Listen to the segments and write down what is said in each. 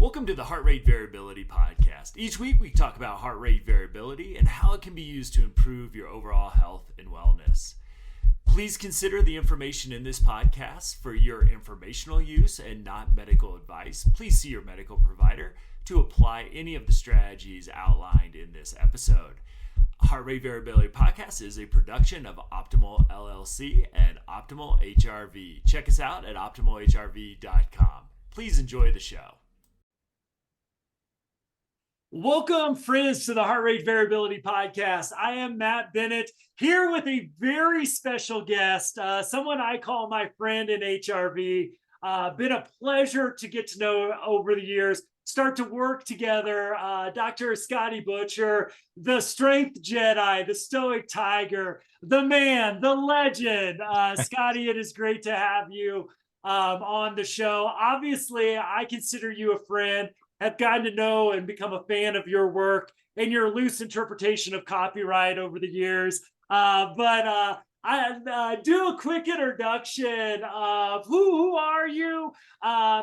Welcome to the Heart Rate Variability Podcast. Each week we talk about heart rate variability and how it can be used to improve your overall health and wellness. Please consider the information in this podcast for your informational use and not medical advice. Please see your medical provider to apply any of the strategies outlined in this episode. Heart Rate Variability Podcast is a production of Optimal LLC and Optimal HRV. Check us out at optimalhrv.com. Please enjoy the show. Welcome, friends, to the Heart Rate Variability Podcast. I am Matt Bennett, here with a very special guest, someone I call my friend in HRV. Been a pleasure to get to know over the years, start to work together. Dr. Scotty Butcher, the strength Jedi, the stoic tiger, the man, the legend. Scotty, it is great to have you on the show. Obviously, I consider you a friend. Have gotten to know and become a fan of your work and your loose interpretation of copyright over the years. I do a quick introduction of who are you,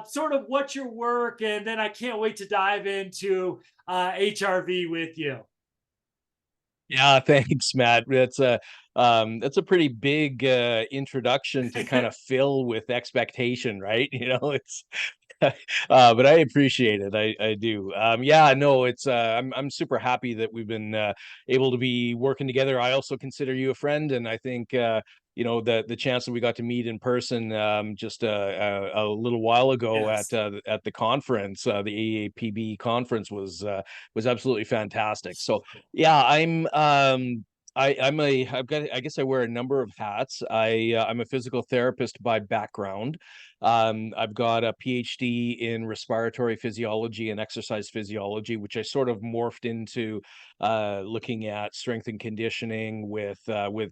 sort of what's your work, and then I can't wait to dive into HRV with you. Yeah, thanks, Matt. That's a pretty big introduction to kind of fill with expectation, right? It's but I appreciate it. I do. I'm super happy that we've been able to be working together. I also consider you a friend, and I think the chance that we got to meet in person just a little while ago Yes. at the conference, the AAPB conference was absolutely fantastic. So yeah, I guess I wear a number of hats. I'm a physical therapist by background. I've got a PhD in respiratory physiology and exercise physiology, which I sort of morphed into looking at strength and conditioning with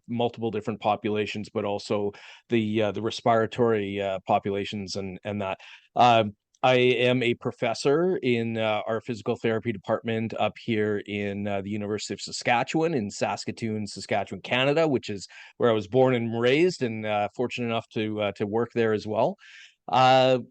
multiple different populations, but also the respiratory populations and that. I am a professor in our physical therapy department up here in the University of Saskatchewan in Saskatoon, Saskatchewan, Canada, which is where I was born and raised, and fortunate enough to work there as well. I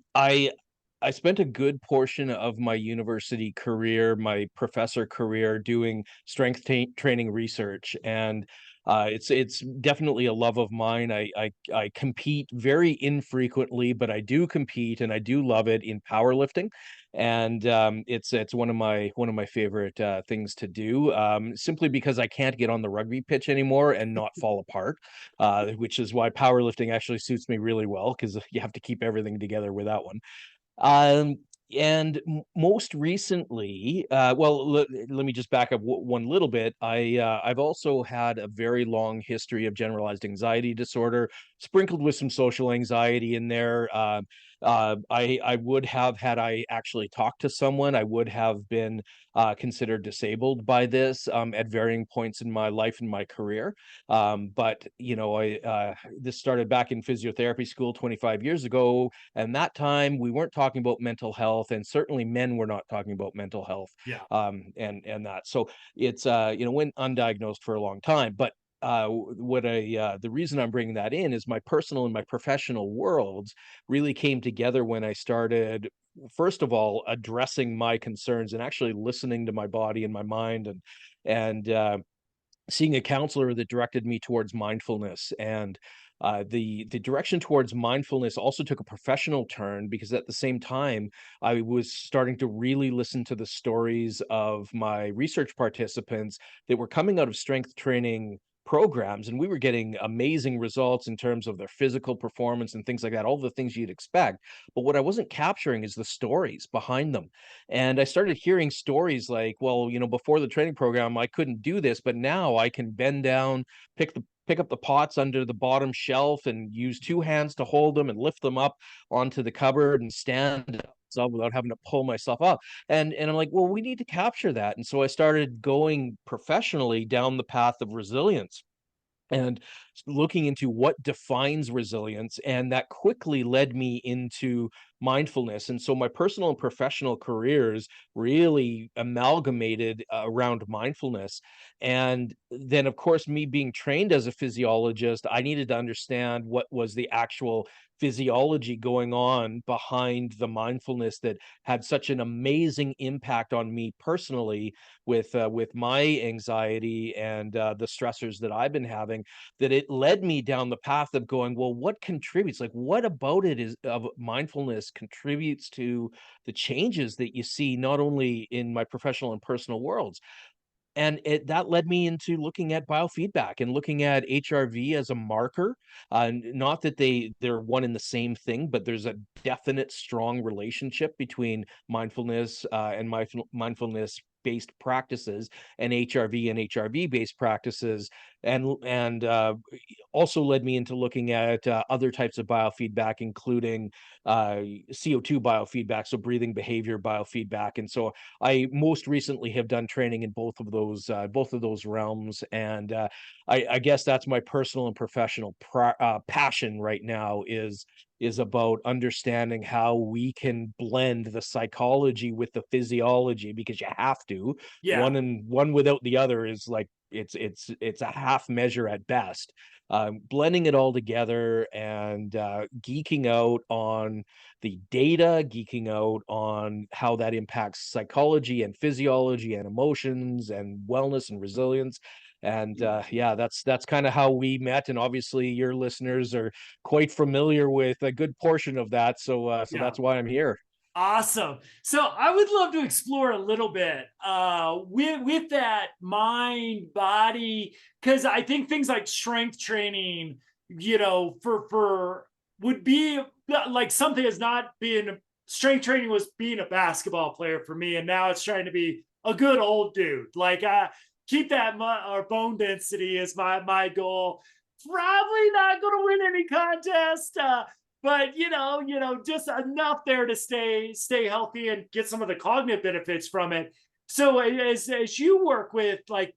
spent a good portion of my university career, my professor career, doing strength training research, and it's definitely a love of mine. I compete very infrequently, but I do compete, and I do love it in powerlifting, and it's one of my favorite things to do. Simply because I can't get on the rugby pitch anymore and not fall apart, which is why powerlifting actually suits me really well, because you have to keep everything together with that one. Um, and most recently, let me just back up one little bit. I've also had a very long history of generalized anxiety disorder, sprinkled with some social anxiety in there. I would have, had I actually talked to someone, I would have been considered disabled by this at varying points in my life and my career. This started back in physiotherapy school 25 years ago, and that time we weren't talking about mental health, and certainly men were not talking about mental health. Yeah. And that. So it's went undiagnosed for a long time. But the reason I'm bringing that in is my personal and my professional worlds really came together when I started, first of all, addressing my concerns and actually listening to my body and my mind, and seeing a counselor that directed me towards mindfulness. And the direction towards mindfulness also took a professional turn, because at the same time I was starting to really listen to the stories of my research participants that were coming out of strength training programs, and we were getting amazing results in terms of their physical performance and things like that, all the things you'd expect. But what I wasn't capturing is the stories behind them. And I started hearing stories like, well, before the training program I couldn't do this, but now I can bend down, pick up the pots under the bottom shelf and use two hands to hold them and lift them up onto the cupboard and stand up without having to pull myself up. And I'm like, well, we need to capture that. And so I started going professionally down the path of resilience and looking into what defines resilience, and that quickly led me into mindfulness. And so my personal and professional careers really amalgamated around mindfulness. And then, of course, me being trained as a physiologist, I needed to understand what was the actual physiology going on behind the mindfulness that had such an amazing impact on me personally with my anxiety and the stressors that I've been having, that it led me down the path of going, well, what contributes? Like, what about it is of mindfulness contributes to the changes that you see not only in my professional and personal worlds? And that led me into looking at biofeedback and looking at HRV as a marker. Not that they're one and the same thing, but there's a definite strong relationship between mindfulness and mindfulness based practices and HRV based practices, and also led me into looking at other types of biofeedback, including CO2 biofeedback, so breathing behavior biofeedback. And so I most recently have done training in both of those realms, and I guess that's my personal and professional passion right now is about understanding how we can blend the psychology with the physiology, because you have to. Yeah. One without the other is like it's a half measure at best. Blending it all together and geeking out on the data, geeking out on how that impacts psychology and physiology and emotions and wellness and resilience. And yeah, that's kind of how we met. And obviously, your listeners are quite familiar with a good portion of that. So Yeah. that's why I'm here. Awesome. So I would love to explore a little bit with that mind body, because I think things like strength training, for would be like something as not being strength training was being a basketball player for me, and now it's trying to be a good old dude. Like keep that or bone density is my goal. Probably not going to win any contest. But just enough there to stay healthy and get some of the cognitive benefits from it. So as you work with, like,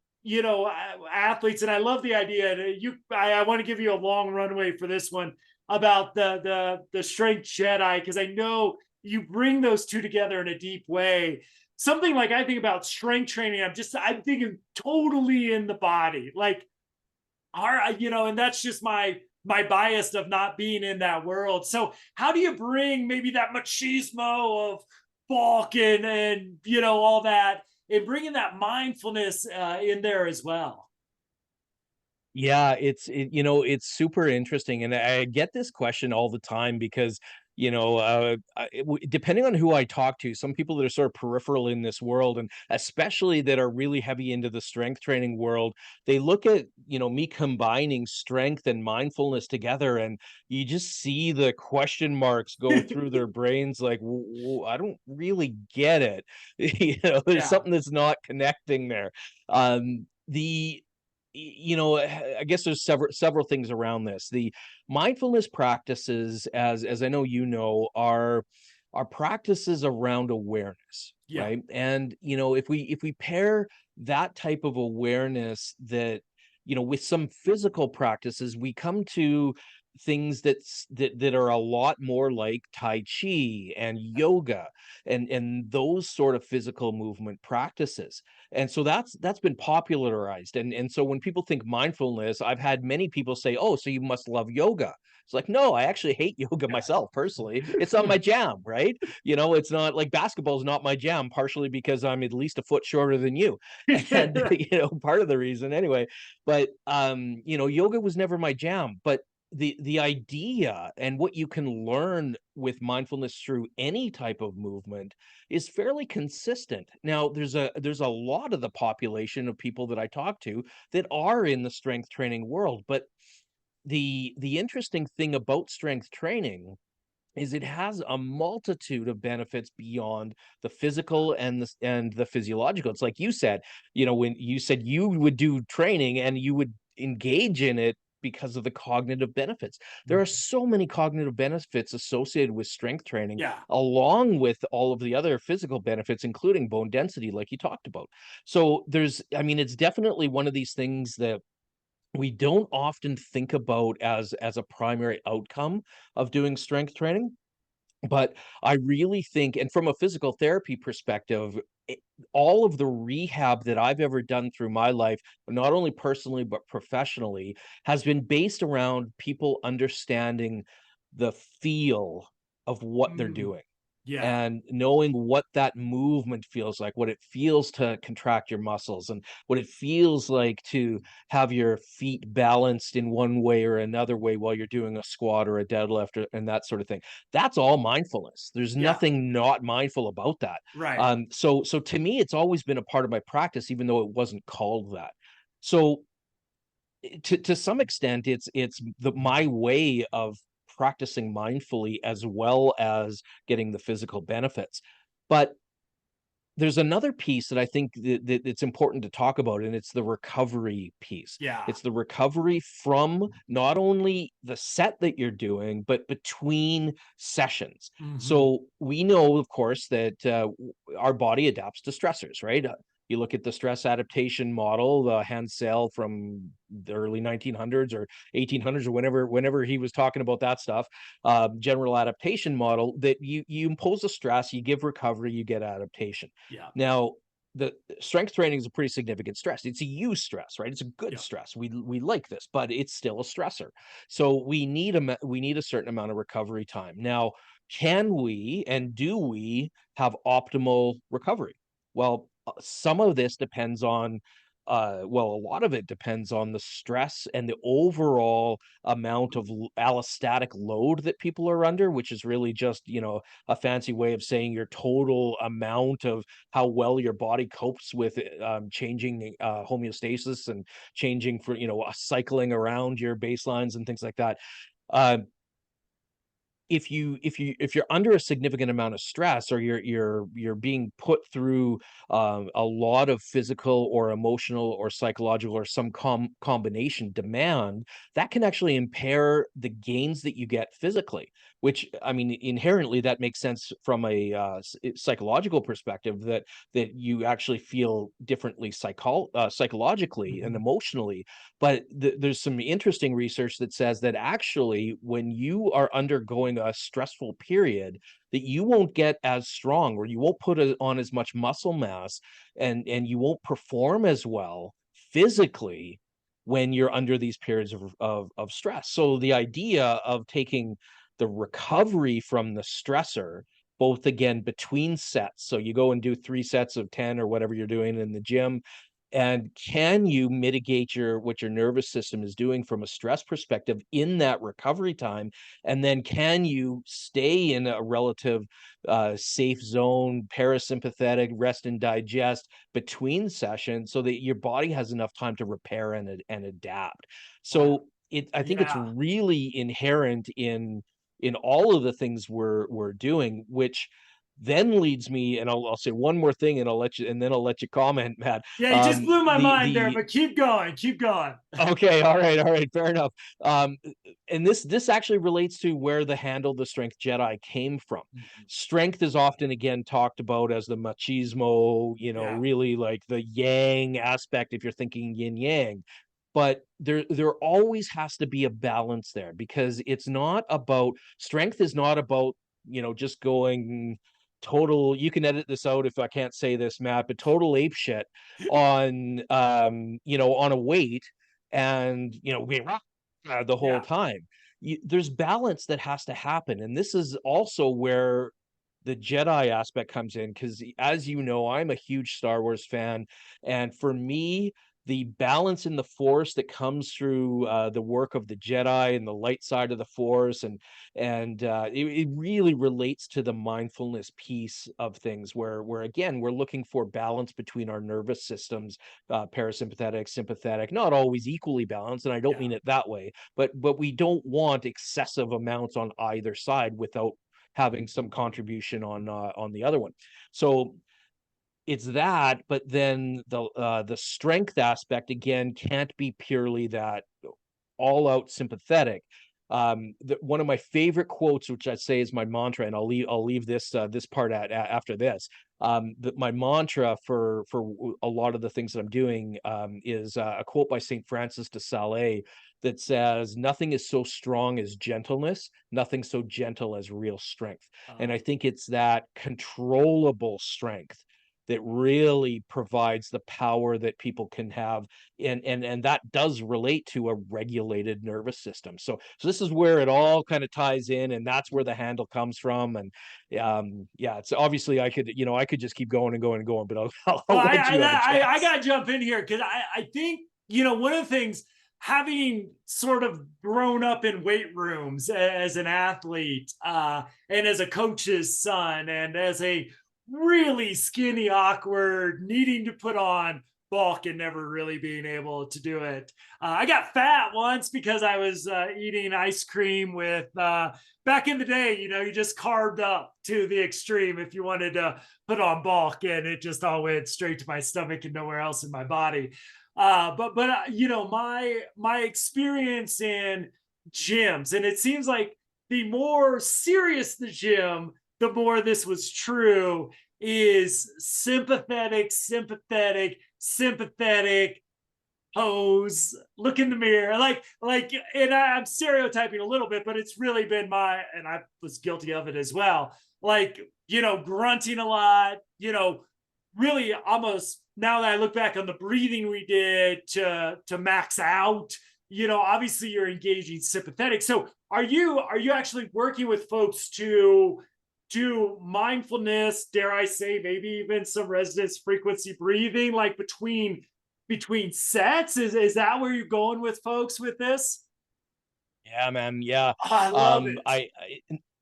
athletes, and I love the idea that I want to give you a long runway for this one about the strength Jedi, because I know you bring those two together in a deep way. Something like, I think about strength training, I'm thinking totally in the body, like, all right, and that's just my bias of not being in that world. So how do you bring maybe that machismo of bulk and all that, and bringing that mindfulness in there as well? Yeah, it's super interesting, and I get this question all the time because, depending on who I talk to, some people that are sort of peripheral in this world, and especially that are really heavy into the strength training world, they look at, me combining strength and mindfulness together, and you just see the question marks go through their brains like, I don't really get it. There's Yeah. something that's not connecting there. The I guess there's several things around this. The mindfulness practices, as I know are practices around awareness, Yeah. right? And if we pair that type of awareness that with some physical practices, we come to things that are a lot more like Tai Chi and yoga and those sort of physical movement practices. And so that's been popularized. And so when people think mindfulness, I've had many people say, "Oh, so you must love yoga." It's like, no, I actually hate yoga myself personally. It's not my jam, right? It's not like basketball is not my jam, partially because I'm at least a foot shorter than you. And Yeah. part of the reason anyway. But yoga was never my jam. But the idea and what you can learn with mindfulness through any type of movement is fairly consistent. Now, there's a lot of the population of people that I talk to that are in the strength training world, but the interesting thing about strength training is it has a multitude of benefits beyond the physical and the physiological. It's like you said, when you said you would do training and you would engage in it because of the cognitive benefits. There are so many cognitive benefits associated with strength training, Yeah. along with all of the other physical benefits, including bone density, like you talked about. So it's definitely one of these things that we don't often think about as a primary outcome of doing strength training. But I really think, and from a physical therapy perspective, all of the rehab that I've ever done through my life, not only personally but professionally, has been based around people understanding the feel of what they're Mm, doing yeah. and knowing what that movement feels like, what it feels to contract your muscles, and what it feels like to have your feet balanced in one way or another way while you're doing a squat or a deadlift and that sort of thing. That's all mindfulness. There's Yeah. nothing not mindful about that. Right. So to me, it's always been a part of my practice, even though it wasn't called that. So to some extent, it's my way of practicing mindfully as well as getting the physical benefits. But there's another piece that I think that it's important to talk about, and it's the recovery piece. Yeah. It's the recovery from not only the set that you're doing, but between sessions. Hmm. So we know, of course, that our body adapts to stressors, right? You look at the stress adaptation model, the Hansel from the early 1900s or 1800s or whenever he was talking about that stuff, general adaptation model, that you impose a stress, you give recovery, you get adaptation. Yeah. Now, the strength training is a pretty significant stress. It's a use stress, right? It's a good Yeah. stress. We like this, but it's still a stressor. So we need a certain amount of recovery time. Now, can we and do we have optimal recovery? Well, some of this depends on well, a lot of it depends on the stress and the overall amount of allostatic load that people are under, which is really just, a fancy way of saying your total amount of how well your body copes with changing homeostasis and changing for, cycling around your baselines and things like that. Uh, if you're under a significant amount of stress, or you're being put through a lot of physical or emotional or psychological or some combination demand, that can actually impair the gains that you get physically, which, I mean, inherently that makes sense from a psychological perspective, that you actually feel differently psychologically and Hmm. emotionally. But there's some interesting research that says that actually, when you are undergoing a stressful period, that you won't get as strong, or you won't put on as much muscle mass, and you won't perform as well physically when you're under these periods of stress. So the idea of taking the recovery from the stressor, both again between sets. So you go and do 3 sets of 10 or whatever you're doing in the gym, and can you mitigate what your nervous system is doing from a stress perspective in that recovery time? And then can you stay in a relative safe zone, parasympathetic, rest and digest between sessions, so that your body has enough time to repair and adapt? Wow. So I think it's Yeah. really inherent in all of the things we're doing, which then leads me, and I'll say one more thing, and I'll let you comment, Matt. Yeah. You just blew my mind there, The but keep going. Keep going. Okay, all right, fair enough. And this actually relates to where the handle the strength Jedi came from. Mhm. Strength is often again talked about as the machismo, Yeah. really like the yang aspect if you're thinking yin yang. But there always has to be a balance there, because it's not about strength is not about, just going total. You can edit this out if I can't say this, Matt, but total ape shit on on a weight, and being the whole Yeah. time. There's balance that has to happen, and this is also where the Jedi aspect comes in, because, as you know, I'm a huge Star Wars fan, and for me, the balance in the Force that comes through the work of the Jedi and the light side of the Force, and it really relates to the mindfulness piece of things, where again we're looking for balance between our nervous systems, parasympathetic, sympathetic, not always equally balanced, and I don't Yeah. mean it that way, but we don't want excessive amounts on either side without having some contribution on the other one. So it's that, but then the strength aspect again can't be purely that all out sympathetic. One of my favorite quotes, which I'd say is my mantra, and I'll leave this part after this. My mantra for a lot of the things that I'm doing is a quote by Saint Francis de Sales that says, "Nothing is so strong as gentleness, nothing so gentle as real strength." And I Oh, think it's that controllable strength that really provides the power that people can have, and that does relate to a regulated nervous system. So this is where it all kind of ties in, and that's where the handle comes from. And yeah, it's obviously I could just keep going and going and going, but Well, I'll let you have a I chance. got to jump in here because I think, one of the things, having sort of grown up in weight rooms as an athlete, and as a coach's son, and as a really skinny, awkward, needing to put on bulk and never really being able to do it. I got fat once because I was eating ice cream with, back in the day, you just carved up to the extreme if you wanted to put on bulk, and it just all went straight to my stomach and nowhere else in my body. But my experience in gyms, and it seems like the more serious the gym, the more this was true, is sympathetic pose, look in the mirror, and I'm stereotyping a little bit, but it's really been and I was guilty of it as well, grunting a lot, really almost, now that I look back on the breathing we did to max out, obviously you're engaging sympathetic. So are you actually working with folks to do mindfulness, dare I say, maybe even some resonance frequency breathing, like between sets? Is that where you're going with folks with this? Yeah, man. Yeah. Oh, I love it.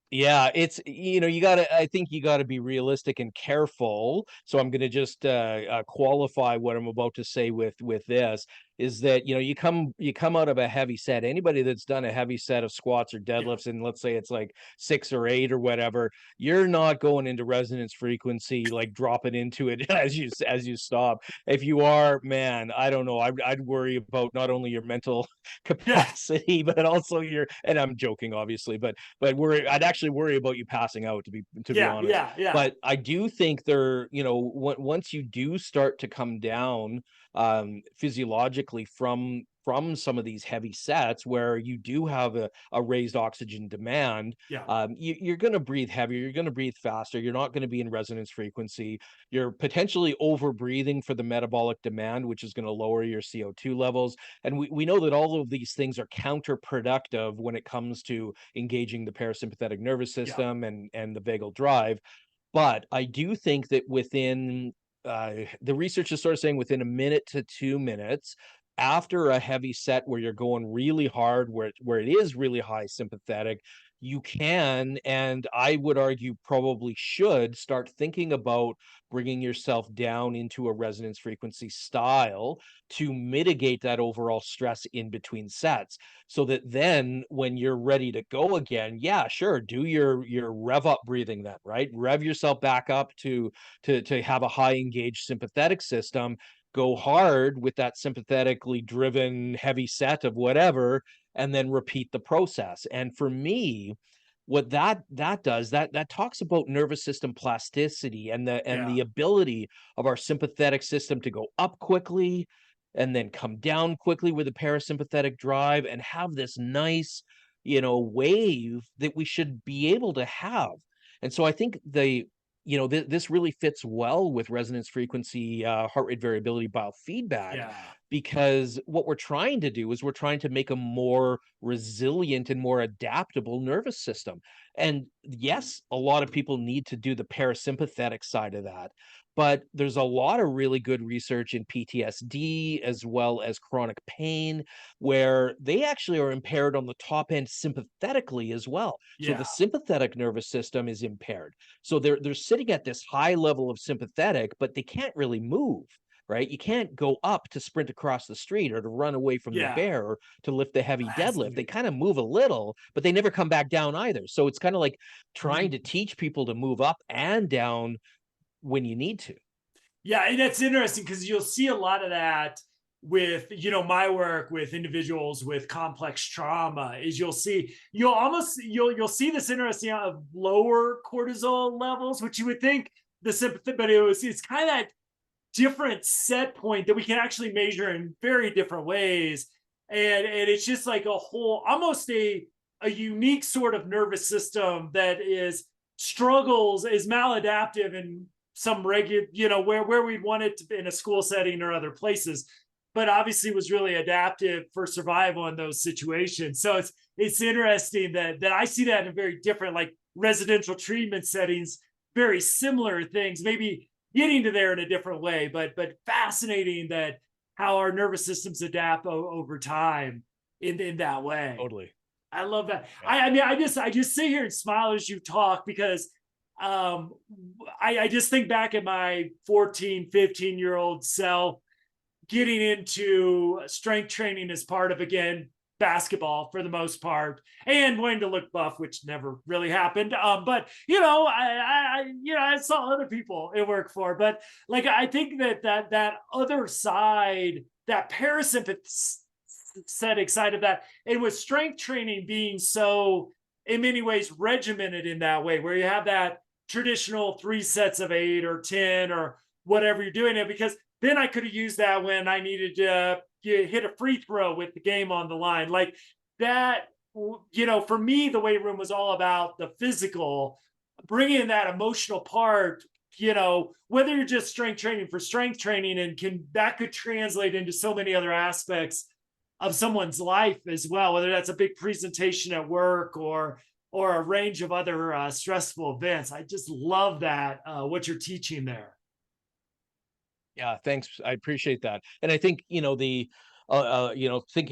Yeah, it's, I think you gotta be realistic and careful. So I'm gonna just qualify what I'm about to say with this, is that, you come out of a heavy set. Anybody that's done a heavy set of squats or Yeah. deadlifts, and let's say it's like 6 or 8 or whatever, you're not going into resonance frequency, like dropping into it as you stop. If you are, man, I don't know. I'd worry about not only your mental Yeah. capacity, but also and I'm joking, obviously, I'd actually worry about you passing out, to be Yeah. honest. Yeah. Yeah. But I do think once you do start to come down physiologically from some of these heavy sets where you do have a raised oxygen demand, Yeah. you're going to breathe heavier, you're going to breathe faster, you're not going to be in resonance frequency, you're potentially over breathing for the metabolic demand, which is going to lower your CO2 levels. And we know that all of these things are counterproductive when it comes to engaging the parasympathetic nervous Yeah. system and the vagal drive. But I do think that within the research is sort of saying within a minute to 2 minutes after a heavy set where you're going really hard, where it is really high sympathetic, you can, and I would argue probably should, start thinking about bringing yourself down into a resonance frequency style to mitigate that overall stress in between sets, so that then when you're ready to go again, yeah, sure, do your rev up breathing then, right? Rev yourself back up to have a high engaged sympathetic system, go hard with that sympathetically driven heavy set of whatever, and then repeat the process. And for me, what that does, that talks about nervous system plasticity and the Yeah. ability of our sympathetic system to go up quickly and then come down quickly with a parasympathetic drive and have this nice, wave that we should be able to have. And so I think this really fits well with resonance frequency, heart rate variability biofeedback, Yeah. because what we're trying to do is we're trying to make a more resilient and more adaptable nervous system. And yes, a lot of people need to do the parasympathetic side of that, but there's a lot of really good research in PTSD as well as chronic pain where they actually are impaired on the top end sympathetically as well. So Yeah. the sympathetic nervous system is impaired. So they're sitting at this high level of sympathetic, but they can't really move, right? You can't go up to sprint across the street or to run away from the Yeah. bear or to lift the heavy deadlift. They Fascinating. kind of move a little, but they never come back down either. So it's kind of like trying to teach people to move up and down when you need to. Yeah, and that's interesting because you'll see a lot of that with, my work with individuals with complex trauma. Is you'll see this interesting out of lower cortisol levels, which you would think the sympathy, but it's kind of that different set point that we can actually measure in very different ways. And it's just like a whole, almost a unique sort of nervous system that is maladaptive and some regular, where we'd want it to be in a school setting or other places, but obviously was really adaptive for survival in those situations. So it's interesting that I see that in very different, like residential treatment settings, very similar things, maybe getting to there in a different way, but fascinating that how our nervous systems adapt over time in that way. Totally. I love that. Yeah. I mean, I just sit here and smile as you talk because um, I just think back at my 14, 15-year-old self getting into strength training as part of, again, basketball for the most part, and wanting to look buff, which never really happened. But I saw other people it worked for. But like, I think that other side, that parasympathetic side of that, and with strength training being so, in many ways, regimented in that way, where you have that traditional 3 sets of 8 or 10 or whatever you're doing it, because then I could have used that when I needed to hit a free throw with the game on the line. Like that, for me, the weight room was all about the physical, bringing that emotional part, whether you're just strength training for strength training, and that could translate into so many other aspects of someone's life as well, whether that's a big presentation at work or a range of other stressful events. I just love that, what you're teaching there. Yeah, thanks. I appreciate that. And I think, thinking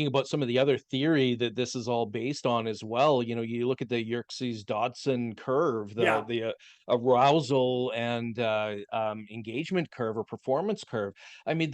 about some of the other theory that this is all based on as well, you look at the Yerkes-Dodson curve, Yeah, the arousal and engagement curve or performance curve. I mean,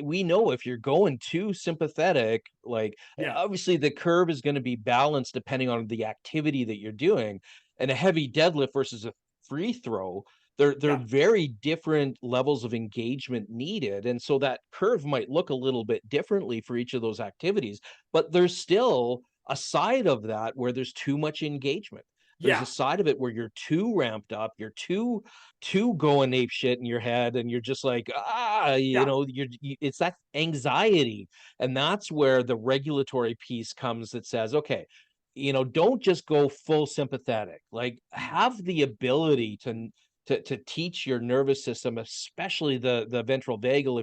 we know if you're going too sympathetic, like yeah, obviously the curve is going to be balanced depending on the activity that you're doing, and a heavy deadlift versus a free throw, they're yeah, very different levels of engagement needed, and so that curve might look a little bit differently for each of those activities, but there's still a side of that where there's too much engagement. There's a yeah, side of it where you're too ramped up, you're too going ape shit in your head, and you're just like, yeah, it's that anxiety, and that's where the regulatory piece comes that says, okay, don't just go full sympathetic. Like, have the ability to teach your nervous system, especially the ventral vagal,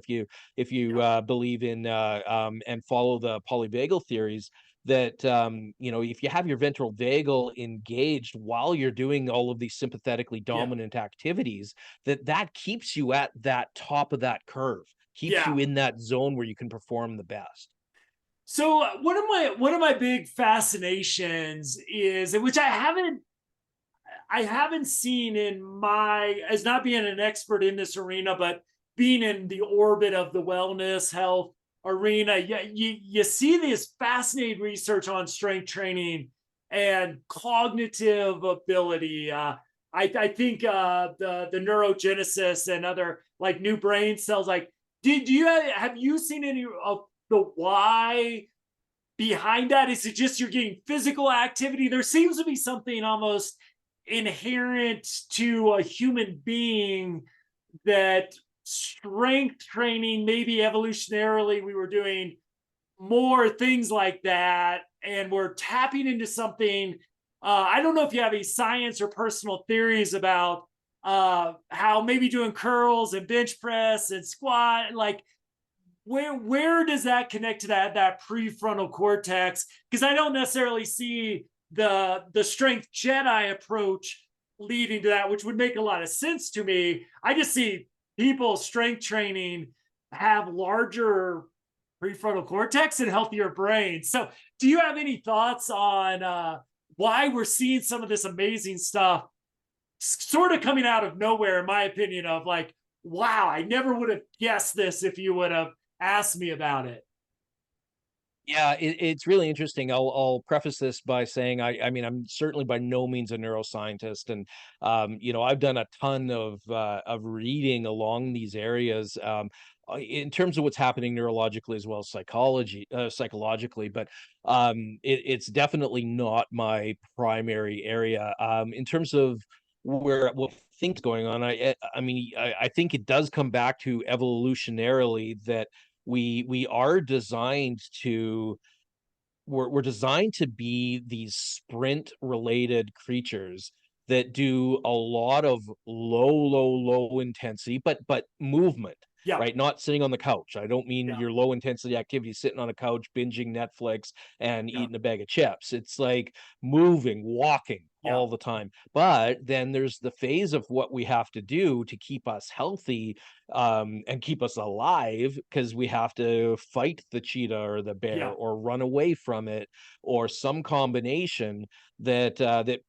if you yeah, believe in and follow the polyvagal theories, that if you have your ventral vagal engaged while you're doing all of these sympathetically yeah, dominant activities, that keeps you at that top of that curve, keeps yeah. you in that zone where you can perform the best. So one of my big fascinations is, which I haven't seen in my, as not being an expert in this arena, but being in the orbit of the wellness health arena, you see this fascinating research on strength training and cognitive ability. I think the neurogenesis and other like new brain cells. Like, did you have you seen any of the why behind that? Is it just you're getting physical activity? There seems to be something almost inherent to a human being that strength training, maybe evolutionarily, we were doing more things like that. And we're tapping into something. I don't know if you have any science or personal theories about how maybe doing curls and bench press and squat, like where does that connect to that prefrontal cortex? Because I don't necessarily see the strength Jedi approach leading to that, which would make a lot of sense to me. I just see people strength training have larger prefrontal cortex and healthier brains. So do you have any thoughts on why we're seeing some of this amazing stuff sort of coming out of nowhere, in my opinion, of like, wow, I never would have guessed this if you would have asked me about it. Yeah, it's really interesting. I'll preface this by saying I mean, I'm certainly by no means a neuroscientist, and I've done a ton of reading along these areas in terms of what's happening neurologically as well as psychologically, but it's definitely not my primary area. In terms of what things going on, I think it does come back to evolutionarily that we are designed to we're designed to be these sprint related creatures that do a lot of low intensity, but movement, Yeah. right? Not sitting on the couch. I don't mean Yeah. your low intensity activity sitting on a couch, binging Netflix and Yeah. eating a bag of chips. It's like moving, walking Yeah. all the time. But then there's the phase of what we have to do to keep us healthy, and keep us alive, because we have to fight the cheetah or the bear Yeah. or run away from it, or some combination that that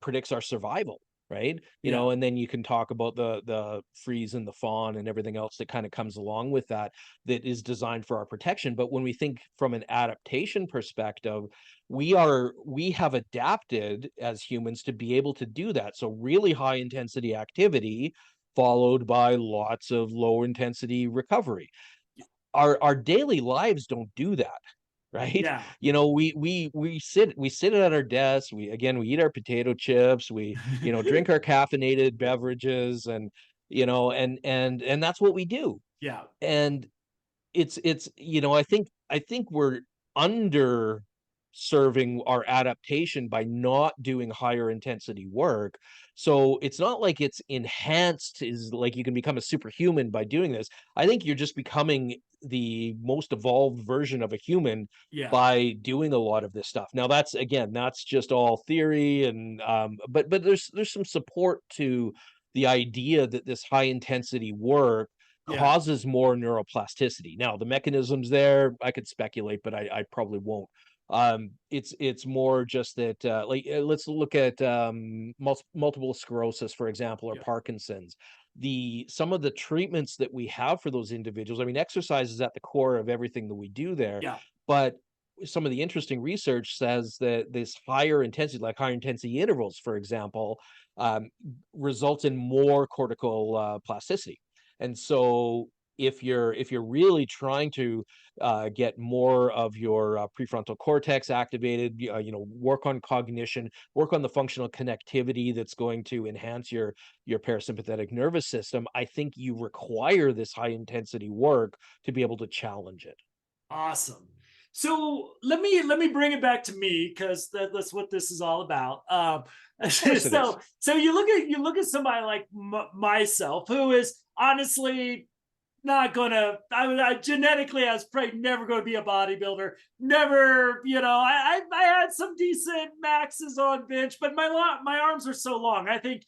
predicts our survival, right? Yeah. And then you can talk about the freeze and the fawn and everything else that kind of comes along with that, that is designed for our protection. But when we think from an adaptation perspective, we have adapted as humans to be able to do that. So really high intensity activity followed by lots of low intensity recovery. Our daily lives don't do that, right? Yeah. We sit at our desks, we eat our potato chips, we drink our caffeinated beverages, and and that's what we do. Yeah. And I think we're under serving our adaptation by not doing higher intensity work. So it's not like it's enhanced, is like you can become a superhuman by doing this. I think you're just becoming the most evolved version of a human Yeah. by doing a lot of this stuff. Now that's just all theory, and but there's some support to the idea that this high intensity work Yeah. causes more neuroplasticity. Now, the mechanisms there, I could speculate, but I probably won't. It's more just that, let's look at multiple sclerosis, for example, or Yeah. Parkinson's. Some of the treatments that we have for those individuals, I mean, exercise is at the core of everything that we do there, Yeah. but some of the interesting research says that this higher intensity, like higher intensity intervals, for example, um, results in more cortical plasticity. And so if you're really trying to get more of your prefrontal cortex activated, work on cognition, work on the functional connectivity that's going to enhance your parasympathetic nervous system, I think you require this high intensity work to be able to challenge it. Awesome. So let me bring it back to me, because that's what this is all about. Of course it is. So you look at somebody like myself, who is honestly not gonna. I genetically, I was probably never going to be a bodybuilder. Never, I had some decent maxes on bench, but my arms are so long. I think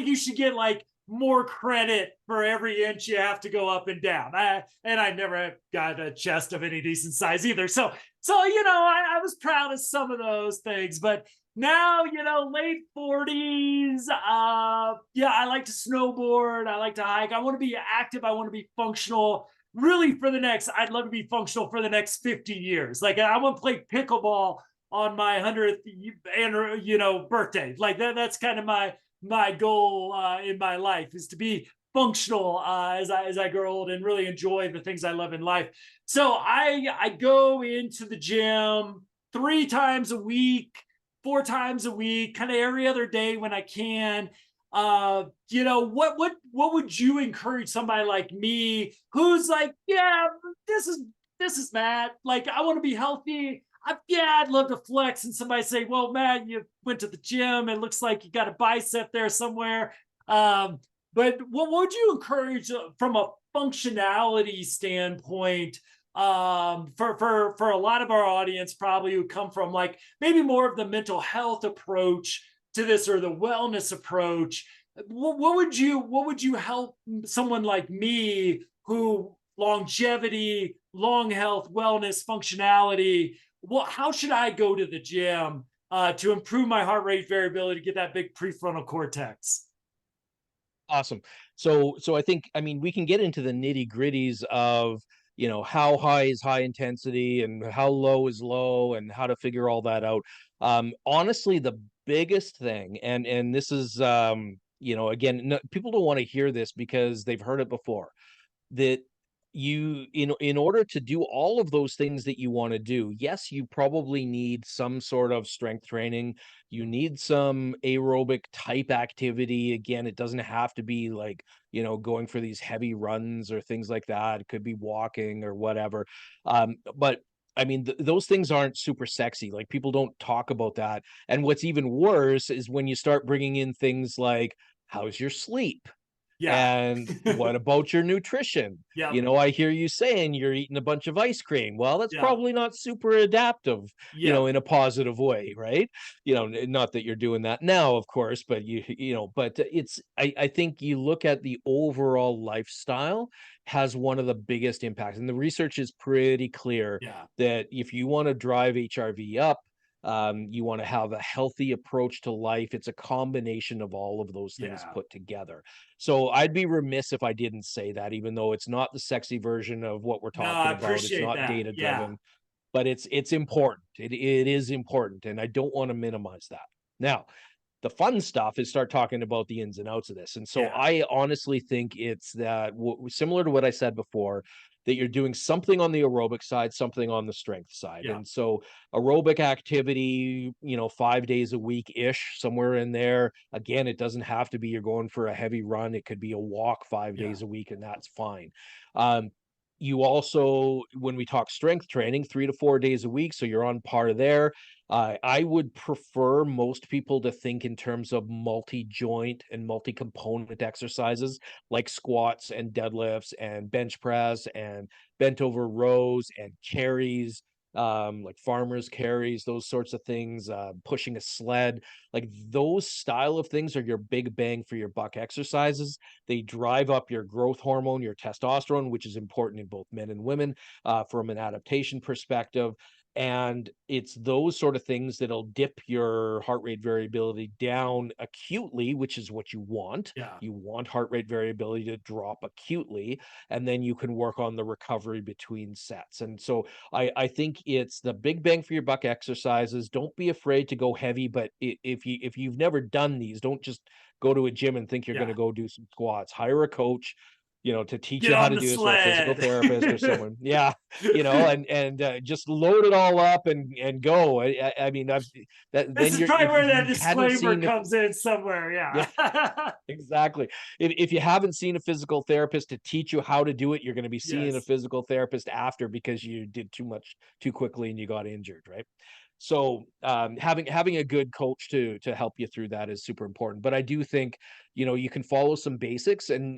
you should get like more credit for every inch you have to go up and down. And I never got a chest of any decent size either. So I was proud of some of those things, but now, late 40s. Yeah, I like to snowboard. I like to hike. I want to be active. I want to be functional. Really, I'd love to be functional for the next 50 years. Like, I want to play pickleball on my 100th and birthday. Like that's kind of my goal in my life, is to be functional as I grow old and really enjoy the things I love in life. So I go into the gym 3 times a week, 4 times a week, kind of every other day when I can. What would you encourage somebody like me, who's like, yeah, this is Matt. Like, I want to be healthy. Yeah, I'd love to flex. And somebody say, well, Matt, you went to the gym. It looks like you got a bicep there somewhere. But what would you encourage from a functionality standpoint, for a lot of our audience, probably who come from like maybe more of the mental health approach to this, or the wellness approach? What would you help someone like me, who longevity, long health, wellness, functionality? How should I go to the gym to improve my heart rate variability, to get that big prefrontal cortex? Awesome. So I think, I mean, we can get into the nitty-gritties of, how high is high intensity and how low is low and how to figure all that out. Honestly, the biggest thing, and this is, again, no, people don't want to hear this because they've heard it before, that in order to do all of those things that you want to do, yes, you probably need some sort of strength training. You need some aerobic type activity. Again, it doesn't have to be like, going for these heavy runs or things like that. It could be walking or whatever. But I mean, those things aren't super sexy. Like, people don't talk about that. And what's even worse is when you start bringing in things like, how's your sleep? Yeah. And what about your nutrition? Yep. You know, I hear you saying you're eating a bunch of ice cream. Well, that's Yeah. probably not super adaptive, Yep. in a positive way, right? Not that you're doing that now, of course, but but I think you look at the overall lifestyle has one of the biggest impacts. And the research is pretty clear Yeah. that if you want to drive HRV up, you want to have a healthy approach to life. It's a combination of all of those things Yeah. put together. So I'd be remiss if I didn't say that, even though it's not the sexy version of what we're No, I talking about. It's appreciate not that. data Yeah. driven, but it's important. It is important, and I don't want to minimize that. Now, the fun stuff is start talking about the ins and outs of this. And so Yeah. I honestly think it's that similar to what I said before, that you're doing something on the aerobic side, something on the strength side. Yeah. And so aerobic activity, 5 days a week ish, somewhere in there. Again, it doesn't have to be you're going for a heavy run. It could be a walk 5 days Yeah. a week, and that's fine. Um, you also, when we talk strength training, 3 to 4 days a week, so you're on par there. I would prefer most people to think in terms of multi-joint and multi-component exercises like squats and deadlifts and bench press and bent over rows and carries, like farmers carries, those sorts of things, pushing a sled. Like, those style of things are your big bang for your buck exercises. They drive up your growth hormone, your testosterone, which is important in both men and women, from an adaptation perspective. And it's those sort of things that'll dip your heart rate variability down acutely, which is what you want. Yeah. You want heart rate variability to drop acutely, and then you can work on the recovery between sets. And so I think it's the big bang for your buck exercises. Don't be afraid to go heavy, but if you've never done these, don't just go to a gym and think you're going Yeah. to go do some squats. Hire a coach, to teach Get you how on to the do this, or a physical sled. therapist or someone. Yeah, and just load it all up and go. I mean, that This then is you're probably where if that you hadn't disclaimer seen a comes in somewhere. yeah, Yeah. exactly. If you haven't seen a physical therapist to teach you how to do it, you're going to be seeing a Yes. physical therapist after because you did too much too quickly and you got injured, right? So having a good coach to help you through that is super important. But I do think you can follow some basics, and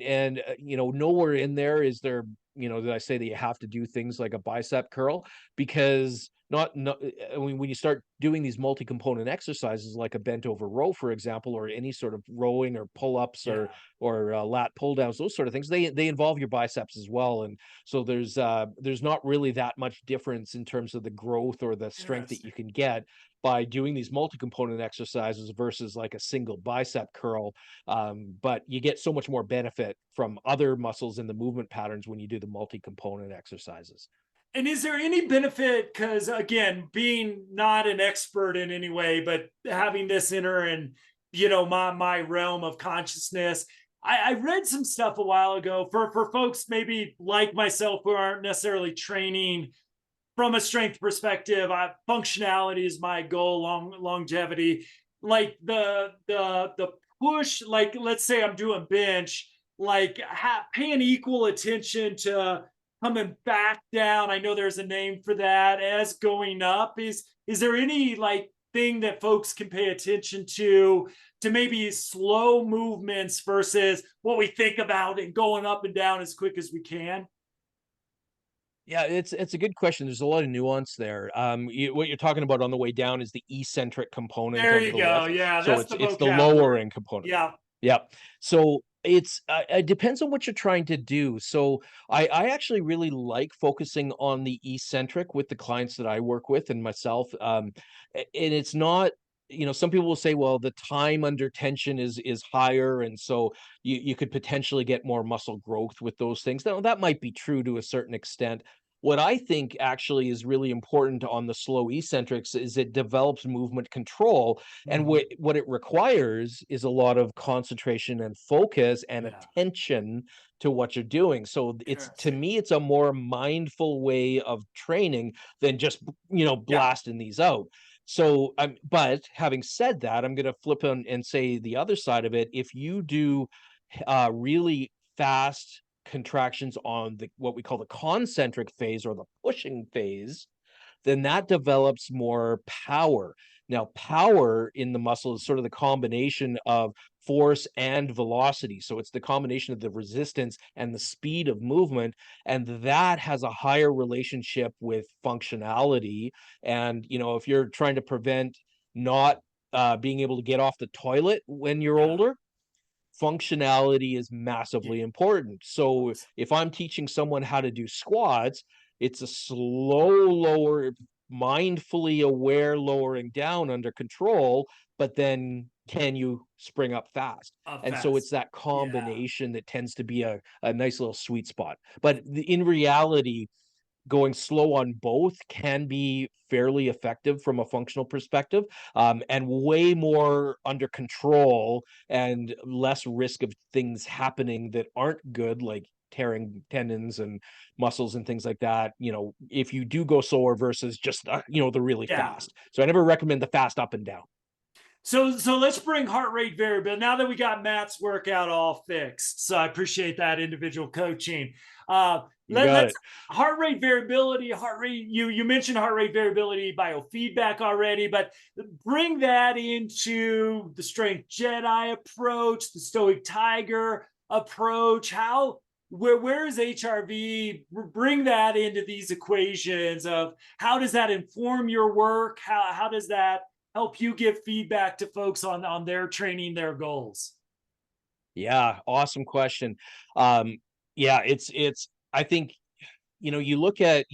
nowhere in there is there that I say that you have to do things like a bicep curl, because I mean, when you start doing these multi-component exercises like a bent over row, for example, or any sort of rowing or pull-ups Yeah. or lat pull downs, those sort of things, they involve your biceps as well. And so there's not really that much difference in terms of the growth or the strength that you Interesting. can get by doing these multi-component exercises versus like a single bicep curl. But you get so much more benefit from other muscles in the movement patterns when you do the multi-component exercises. And is there any benefit? Because again, being not an expert in any way, but having this inner and my realm of consciousness, I read some stuff a while ago for folks maybe like myself who aren't necessarily training from a strength perspective. Functionality is my goal, longevity. Like the push, like let's say I'm doing bench, like paying equal attention to coming back down. I know there's a name for that as going up. Is there any like thing that folks can pay attention to maybe slow movements versus what we think about and going up and down as quick as we can? Yeah, it's a good question. There's a lot of nuance there. What you're talking about on the way down is the eccentric component There of you the go. lift. Yeah, So that's it's the it's the vocab word. lowering component. Yeah. Yep. So it depends on what you're trying to do. So I actually really like focusing on the eccentric with the clients that I work with and myself. And it's not, some people will say, well, the time under tension is higher, and so you could potentially get more muscle growth with those things. Now, that might be true to a certain extent. What I think actually is really important on the slow eccentrics is it develops movement control, and Mhm. what it requires is a lot of concentration and focus and Yeah. attention to what you're doing. So it's, to Interesting. me, it's a more mindful way of training than just Yeah. blasting these out. So but having said that, I'm going to flip on and say the other side of it. If you do really fast contractions on the what we call the concentric phase or the pushing phase, then that develops more power. Now, power in the muscle is sort of the combination of force and velocity. So it's the combination of the resistance and the speed of movement. And that has a higher relationship with functionality. And, if you're trying to prevent not being able to get off the toilet when you're Yeah. older, functionality is Yeah. massively important. So if I'm teaching someone how to do squats, it's a slow lower, mindfully aware lowering down under control, but then can you spring up fast? And so it's Fast. that Yeah. combination that tends to be a nice little sweet spot. But in reality, going slow on both can be fairly effective from a functional perspective, and way more under control and less risk of things happening that aren't good, like tearing tendons and muscles and things like that, if you do go slower versus just, the really Yeah. fast. So I never recommend the fast up and down. So let's bring heart rate variability. Now that we got Matt's workout all fixed, so I appreciate that individual coaching. You got Let's it. heart rate variability, heart rate. You mentioned heart rate variability, biofeedback already, but bring that into the strength Jedi approach, the Stoic Tiger approach. Where is HRV? Bring that into these equations of how does that inform your work? How does that help you give feedback to folks on their training, their goals? Yeah, awesome question. Yeah, it's I think, you look at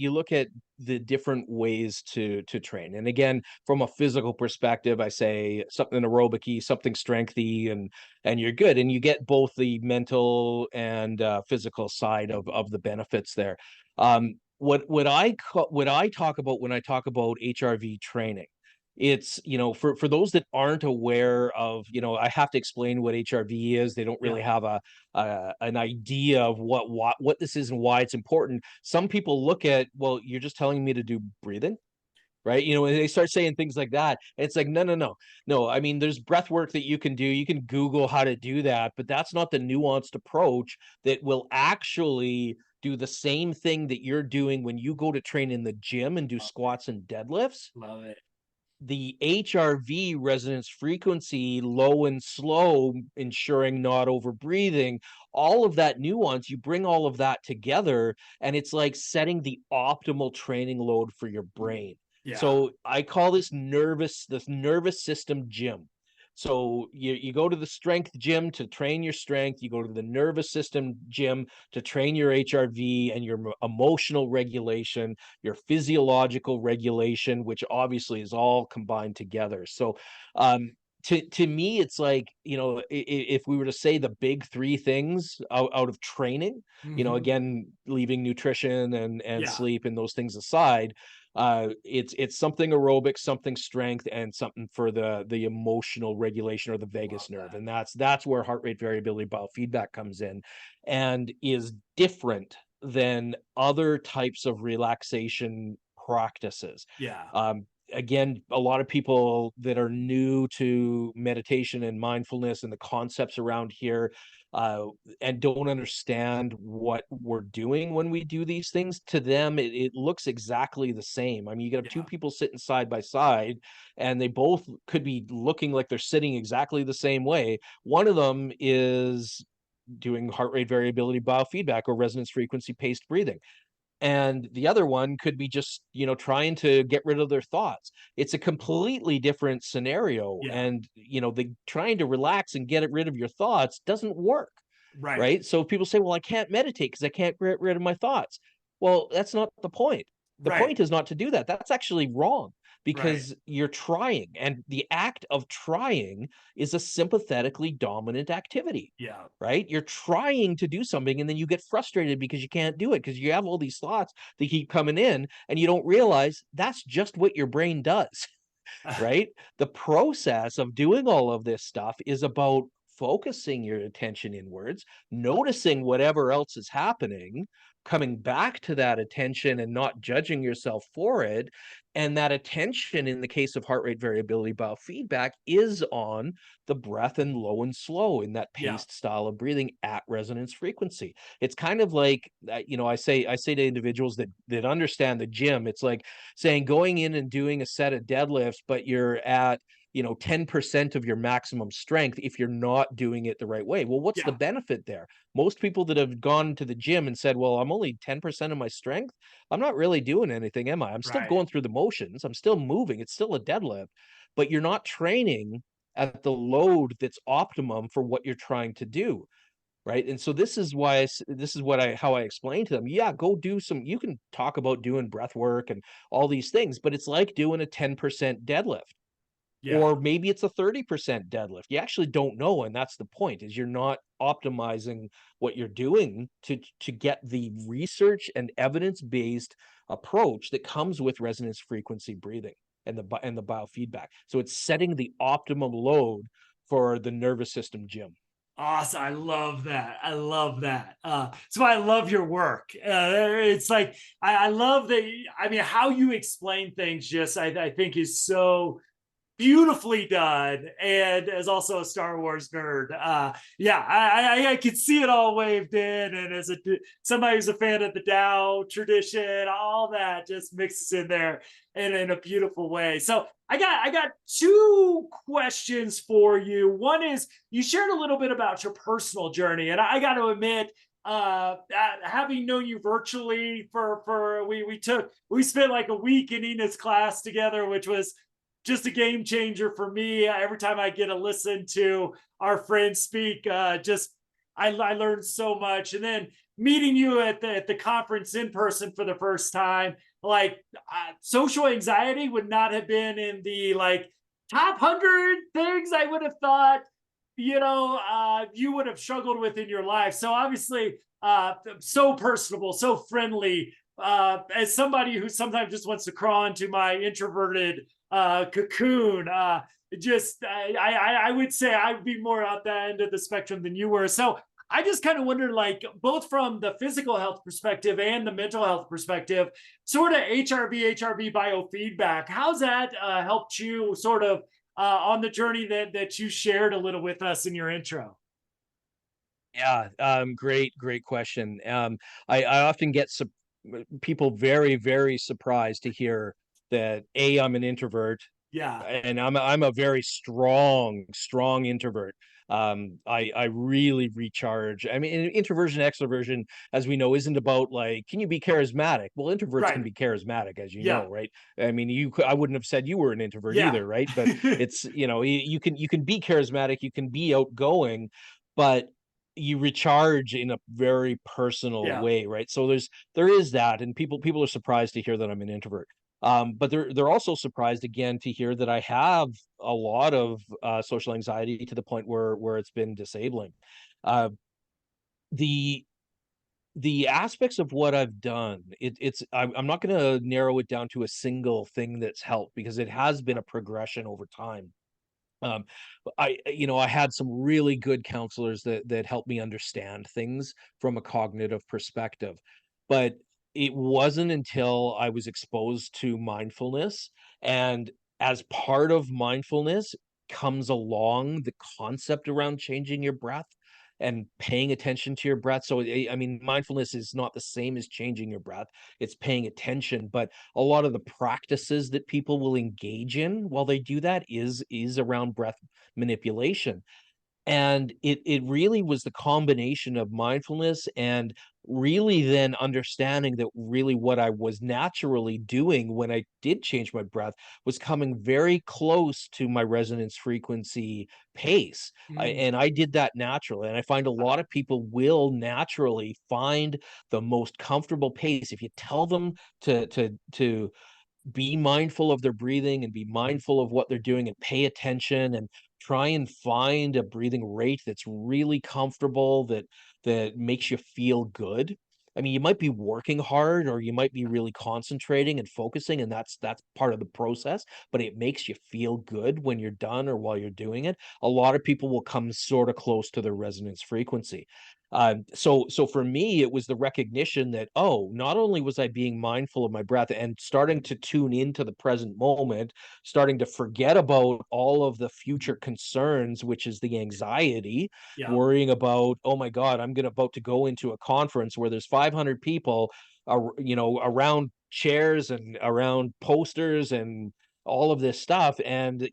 the different ways to train. And again, from a physical perspective, I say something aerobic-y, something strengthy, and you're good. And you get both the mental and physical side of the benefits there. What I talk about when I talk about HRV training, it's, for those that aren't aware of, I have to explain what HRV is. They don't Yeah. really have an idea of what this is and why it's important. Some people look at, well, you're just telling me to do breathing, right? And they start saying things like that. And it's like, no, no, no, no. I mean, there's breath work that you can do. You can Google how to do that, but that's not the nuanced approach that will actually do the same thing that you're doing when you go to train in the gym and do Love it. squats and deadlifts. Love it. The HRV resonance frequency, low and slow, ensuring not over breathing, all of that nuance, you bring all of that together, and it's like setting the optimal training load for your brain. Yeah. So I call this nervous system gym. So you go to the strength gym to train your strength, you go to the nervous system gym to train your HRV and your emotional regulation, your physiological regulation, which obviously is all combined together. So, to me, it's like, if we were to say the big three things out of training, Mm-hmm. again, leaving nutrition and Yeah. sleep and those things aside, it's something aerobic, something strength, and something for the emotional regulation or the Love vagus nerve. that. And that's where heart rate variability biofeedback comes in and is different than other types of relaxation practices. Yeah. Again, a lot of people that are new to meditation and mindfulness and the concepts around here, uh, and don't understand what we're doing when we do these things, to them, it looks exactly the same. I mean, you could have two Yeah. people sitting side by side, and they both could be looking like they're sitting exactly the same way. One of them is doing heart rate variability biofeedback or resonance frequency paced breathing, and the other one could be just, trying to get rid of their thoughts. It's a completely different scenario, Yeah. and the trying to relax and get rid of your thoughts doesn't work, Right. right? So people say, well, I can't meditate because I can't get rid of my thoughts. Well, that's not the point. The Right. point is not to do that. That's actually wrong, Right. because you're trying, and the act of trying is a sympathetically dominant activity, Yeah. right? You're trying to do something and then you get frustrated because you can't do it because you have all these thoughts that keep coming in, and you don't realize that's just what your brain does. Right? The process of doing all of this stuff is about focusing your attention inwards, noticing whatever else is happening, coming back to that attention and not judging yourself for it. And that attention, in the case of heart rate variability biofeedback, is on the breath and low and slow in that Yeah. paced style of breathing at resonance frequency. It's kind of like, I say to individuals that understand the gym, it's like saying going in and doing a set of deadlifts, but you're at 10% of your maximum strength if you're not doing it the right way. Well, what's the Yeah. benefit there? Most people that have gone to the gym and said, well, I'm only 10% of my strength, I'm not really doing anything, am I? I'm still Right. going through the motions. I'm still moving. It's still a deadlift, but you're not training at the load that's optimum for what you're trying to do. Right. And so this is why this is what I how I explain to them. Yeah, go do some, you can talk about doing breath work and all these things, but it's like doing a 10% deadlift, Yeah. or maybe it's a 30% deadlift. You actually don't know, and that's the point, is you're not optimizing what you're doing to get the research and evidence-based approach that comes with resonance frequency breathing and the biofeedback. So it's setting the optimum load for the nervous system gym. Awesome. I love that. I love that. So I love your work. It's like, I love that. I mean, how you explain things just, I think is so beautifully done, and as also a Star Wars nerd, yeah, I could see it all waved in, and as somebody who's a fan of the Tao tradition, all that just mixes in there in a beautiful way. So I got two questions for you. One is, you shared a little bit about your personal journey, and I got to admit, having known you virtually for we spent like a week in Ina's class together, which was just a game changer for me. Every time I get to listen to our friends speak, just I learned so much. And then meeting you at the conference in person for the first time, like, social anxiety would not have been in the like top 100 things I would have thought you would have struggled with in your life. So obviously, so personable, so friendly. As somebody who sometimes just wants to crawl into my introverted cocoon, I would say I would be more at that end of the spectrum than you were. So I just kind of wonder, like, both from the physical health perspective and the mental health perspective, sort of HRV biofeedback, how's that helped you sort of on the journey that you shared a little with us in your intro? Yeah, great question. I often get people very, very surprised to hear that I'm an introvert, Yeah. and I'm a very strong introvert. I really recharge. I mean, introversion, extroversion, as we know, isn't about like, can you be charismatic? Well, introverts can Right. be charismatic, as you know, Yeah. right? I mean, I wouldn't have said you were an introvert Yeah. either, right? But it's, you can be charismatic, you can be outgoing, but you recharge in a very personal Yeah. way, right? So there is that, and people are surprised to hear that I'm an introvert. But they're also surprised again to hear that I have a lot of social anxiety, to the point where it's been disabling. Uh, the the aspects of what I've done, I'm not going to narrow it down to a single thing that's helped, because it has been a progression over time. Um, I had some really good counselors that helped me understand things from a cognitive perspective, but it wasn't until I was exposed to mindfulness, and as part of mindfulness comes along the concept around changing your breath and paying attention to your breath. So I mean, mindfulness is not the same as changing your breath. It's paying attention, but a lot of the practices that people will engage in while they do that is around breath manipulation. And it really was the combination of mindfulness and really then understanding that really what I was naturally doing when I did change my breath was coming very close to my resonance frequency pace. Mm. And I did that naturally. And I find a lot of people will naturally find the most comfortable pace if you tell them to be mindful of their breathing and be mindful of what they're doing and pay attention and try and find a breathing rate that's really comfortable, that makes you feel good. I mean, you might be working hard or you might be really concentrating and focusing, and that's part of the process, but it makes you feel good when you're done or while you're doing it. A lot of people will come sort of close to their resonance frequency. So for me, it was the recognition that, oh, not only was I being mindful of my breath and starting to tune into the present moment, starting to forget about all of the future concerns, which is the anxiety, Yeah. worrying about, oh my God, about to go into a conference where there's 500 people, around chairs and around posters and all of this stuff. And,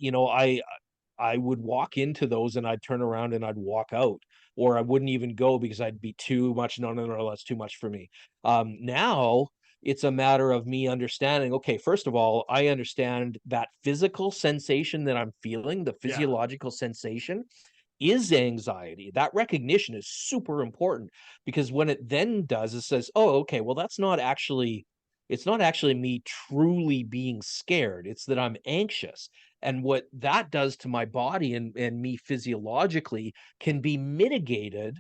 I would walk into those and I'd turn around and I'd walk out, or I wouldn't even go because I'd be too much. No, no, no, that's too much for me. Now it's a matter of me understanding, okay, first of all, I understand that physical sensation that I'm feeling, the Yeah. physiological sensation is anxiety. That recognition is super important, because when it then does, it says, oh, okay, well, it's not actually me truly being scared. It's that I'm anxious. And what that does to my body and me physiologically can be mitigated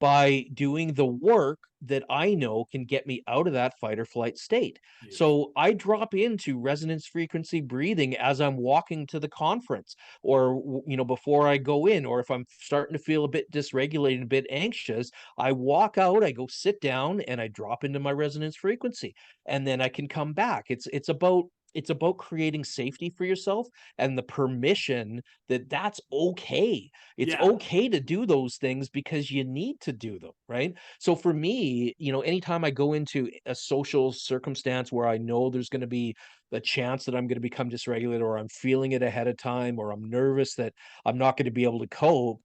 by doing the work that I know can get me out of that fight or flight state. Beautiful. So I drop into resonance frequency breathing as I'm walking to the conference, or before I go in, or if I'm starting to feel a bit dysregulated, a bit anxious, I walk out, I go sit down and I drop into my resonance frequency, and then I can come back. It's about creating safety for yourself and the permission that that's okay. It's Yeah. okay to do those things because you need to do them, right? So for me, anytime I go into a social circumstance where I know there's going to be the chance that I'm going to become dysregulated, or I'm feeling it ahead of time, or I'm nervous that I'm not going to be able to cope,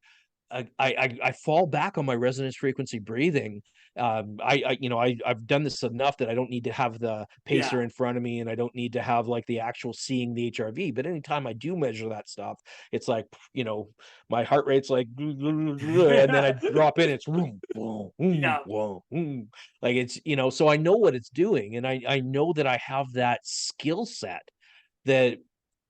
I fall back on my resonance frequency breathing. I've done this enough that I don't need to have the Yeah. pacer in front of me, and I don't need to have like the actual seeing the HRV. But anytime I do measure that stuff, it's like, my heart rate's like, and then I drop in, it's boom, boom, boom, Yeah. boom, boom. Like it's, so I know what it's doing, and I know that I have that skill set that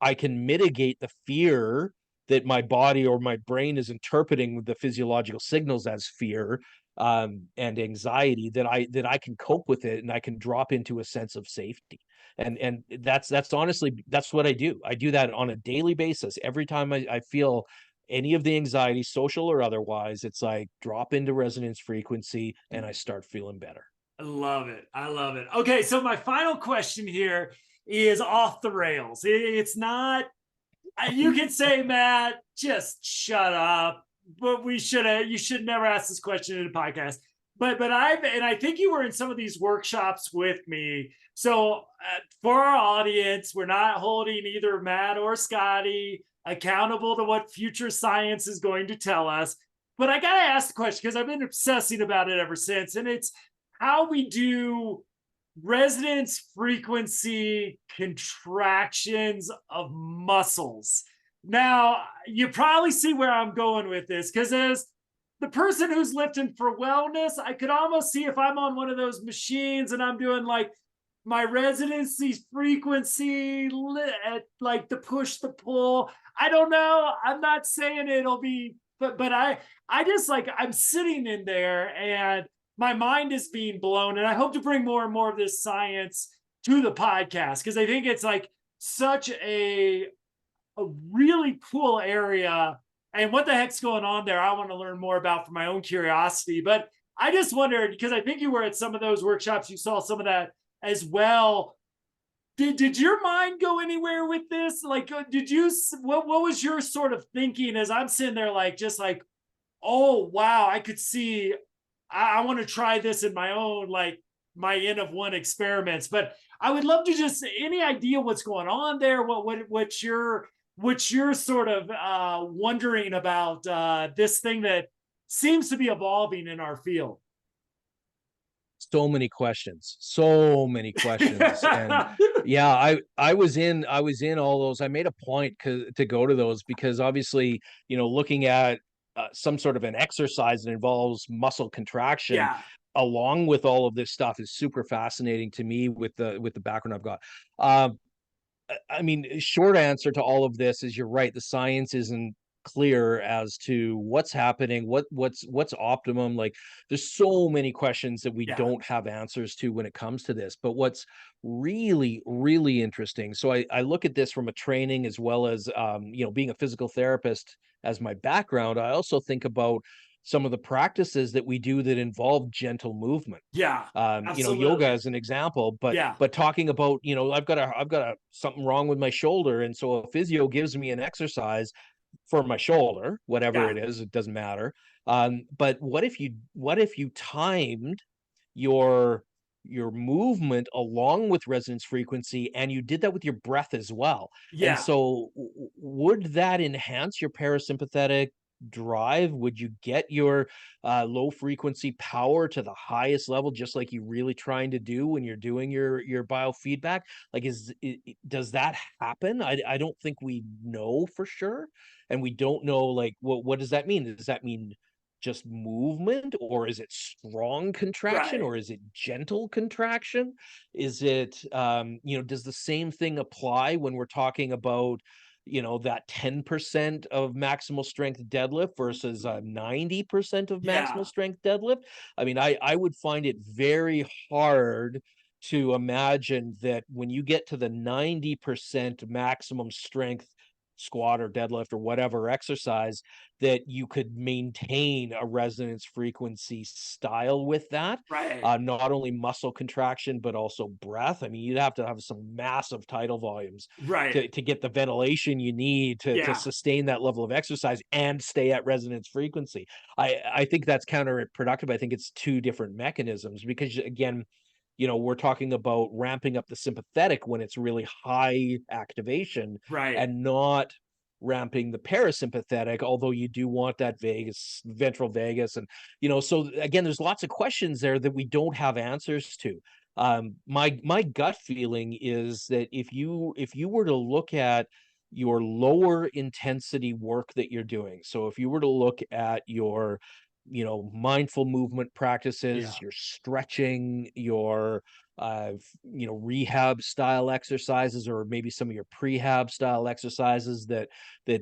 I can mitigate the fear that my body or my brain is interpreting the physiological signals as fear, and anxiety, that I can cope with it, and I can drop into a sense of safety. And that's honestly, that's what I do. I do that on a daily basis. Every time I feel any of the anxiety, social or otherwise, it's like drop into resonance frequency and I start feeling better. I love it. I love it. Okay, so my final question here is off the rails. It's not, you can say, Matt, just shut up. But you should never ask this question in a podcast. But I think you were in some of these workshops with me. So for our audience, we're not holding either Matt or Scotty accountable to what future science is going to tell us. But I got to ask the question because I've been obsessing about it ever since. And it's how we do resonance frequency contractions of muscles. Now, you probably see where I'm going with this, because as the person who's lifting for wellness, I could almost see if I'm on one of those machines and I'm doing like my resonancy frequency, like the push, the pull. I don't know. I'm not saying it'll be, but I just like, I'm sitting in there and my mind is being blown. And I hope to bring more and more of this science to the podcast, because I think it's like such a really cool area. And what the heck's going on there? I want to learn more about for my own curiosity. But I just wondered, because I think you were at some of those workshops, you saw some of that as well. Did your mind go anywhere with this? Like, did you, what was your sort of thinking as I'm sitting there, like, just like, oh, wow, I could see, I want to try this in my own, like my N of one experiments. But I would love to just, any idea what's going on there? What's your sort of wondering about this thing that seems to be evolving in our field? So many questions, and yeah, I was in all those. I made a point to go to those because obviously, looking at some sort of an exercise that involves muscle contraction Yeah. along with all of this stuff is super fascinating to me with the background I've got. um I mean, short answer to all of this is you're right. The science isn't clear as to what's happening, what's optimum. Like, there's so many questions that we Yeah. don't have answers to when it comes to this. But what's really, really interesting, so I look at this from a training as well as being a physical therapist as my background. I also think about some of the practices that we do that involve gentle movement. Yeah. Yoga Absolutely. as an example, but Yeah. talking about, I've got something wrong with my shoulder, and so a physio gives me an exercise for my shoulder, whatever Yeah. it is, it doesn't matter. But what if you timed your movement along with resonance frequency, and you did that with your breath as well? And Yeah. so would that enhance your parasympathetic drive? Would you get your low frequency power to the highest level, just like you're really trying to do when you're doing your biofeedback? Like, does that happen? I don't think we know for sure, and we don't know, like, what does that mean? Does that mean just movement, or is it strong contraction, Right. or is it gentle contraction? Is it does the same thing apply when we're talking about that 10% of maximal strength deadlift versus 90% of maximal Yeah. strength deadlift? I mean, I would find it very hard to imagine that when you get to the 90% maximum strength squat or deadlift or whatever exercise, that you could maintain a resonance frequency style with that. Right. Not only muscle contraction, but also breath. I mean, you'd have to have some massive tidal volumes Right. to get the ventilation you need to Yeah. sustain that level of exercise and stay at resonance frequency. I think that's counterproductive. I think it's two different mechanisms, because again, we're talking about ramping up the sympathetic when it's really high activation, Right. and not ramping the parasympathetic, although you do want that vagus, ventral vagus. And so again, there's lots of questions there that we don't have answers to. My gut feeling is that if you were to look at your lower intensity work that you're doing, so if you were to look at your mindful movement practices, Yeah. your stretching, your rehab style exercises, or maybe some of your prehab style exercises that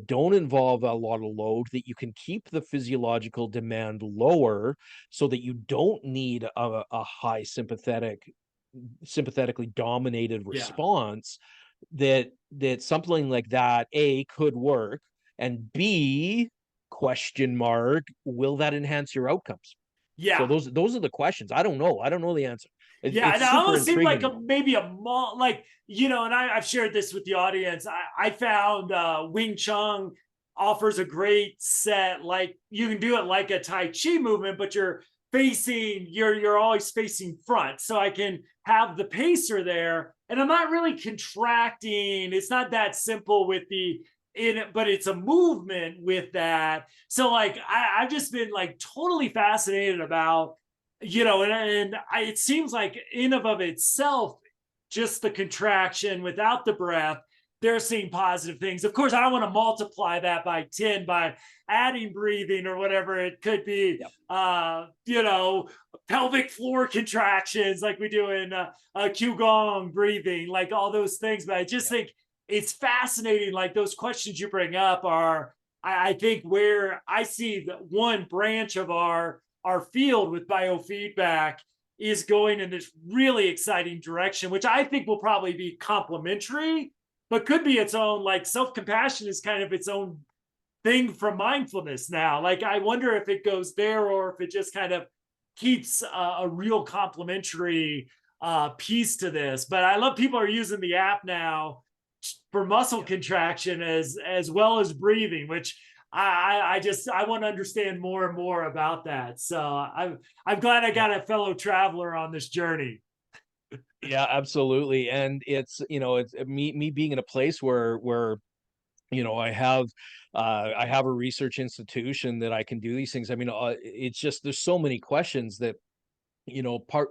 don't involve a lot of load, that you can keep the physiological demand lower, so that you don't need a high sympathetically dominated Yeah. response, that something like that, A, could work, and B, question mark, will that enhance your outcomes? So Yeah. those are the questions. I don't know the answer. Yeah, and It's it super almost seemed like intriguing a though. maybe a mall, like and I've shared this with the audience. I found Wing Chun offers a great set. Like you can do it like a Tai Chi movement, but you're always facing front. So I can have the pacer there, and I'm not really contracting. It's not that simple with the in it, but it's a movement with that. So like I've just been like totally fascinated about it seems like in of itself, just the contraction without the breath, they're seeing positive things. Of course, I don't want to multiply that by 10 by adding breathing or whatever it could be. Yep. Pelvic floor contractions like we do in Qigong breathing, like all those things. But I just Yep. think it's fascinating. Like those questions you bring up are, I think, where I see the one branch of our field with biofeedback is going in this really exciting direction, which I think will probably be complementary, but could be its own. Like self-compassion is kind of its own thing from mindfulness now. Like I wonder if it goes there or if it just kind of keeps a real complementary piece to this. But I love people are using the app now for muscle Yep. contraction as well as breathing, which I want to understand more and more about that. So I'm glad I Yeah. got a fellow traveler on this journey. Yeah, absolutely. And it's me being in a place where I have a research institution that I can do these things. I mean, it's just, there's so many questions that